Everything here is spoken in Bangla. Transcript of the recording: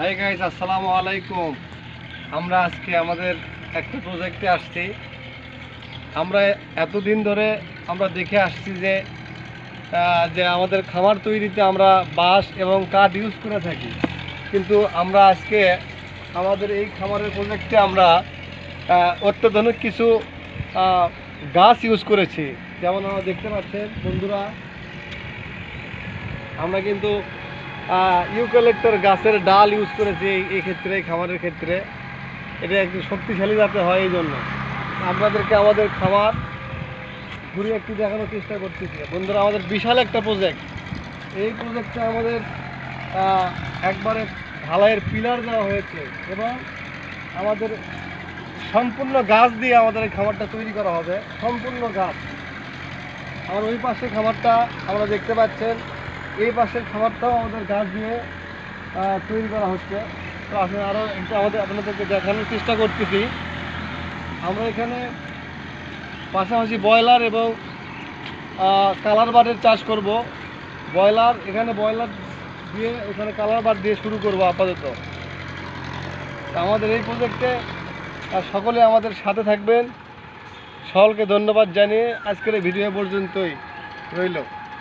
হাই গাইস, আসসালামু আলাইকুম। আমরা আজকে আমাদের একটা প্রজেক্টে আসছি। আমরা এতদিন ধরে আমরা দেখে আসছি যে আমাদের খামার তৈরিতে আমরা বাঁশ এবং কাঠ ইউজ করে থাকি, কিন্তু আমরা আজকে আমাদের এই খামারের প্রজেক্টে আমরা অত্যাধুনিক কিছু গাছ ইউজ করেছি। যেমন আমরা দেখতে পাচ্ছেন বন্ধুরা, আমরা কিন্তু ইউক্যালিপটাস গাছের ডাল ইউজ করেছি এই ক্ষেত্রে, এই খামারের ক্ষেত্রে। এটা একটু শক্তিশালী যাতে হয়, এই জন্য আপনাদেরকে আমাদের খামার ঘুরে একটু দেখানোর চেষ্টা করতেছি। বন্ধুরা, আমাদের বিশাল একটা প্রজেক্ট। এই প্রজেক্টে আমাদের একবারে ঢালাইয়ের পিলার দেওয়া হয়েছে এবং আমাদের সম্পূর্ণ গাছ দিয়ে আমাদের এই খামারটা তৈরি করা হবে। সম্পূর্ণ গাছ। আমার ওই পাশে খামারটা আমরা দেখতে পাচ্ছেন, এই পাশের খামারটাও আমাদের গাছ দিয়ে তৈরি করা হচ্ছে। তো আসলে আরও একটু আপনাদেরকে দেখানোর চেষ্টা করতেছি। আমরা এখানে পাশাপাশি ব্রয়লার এবং কালার বার্ডের চাষ করব। এখানে ব্রয়লার দিয়ে এখানে কালার বার্ড দিয়ে শুরু করব আপাতত। আমাদের এই প্রজেক্টে সকলে আমাদের সাথে থাকবেন। সকলকে ধন্যবাদ জানিয়ে আজকের এই ভিডিও পর্যন্তই রইল।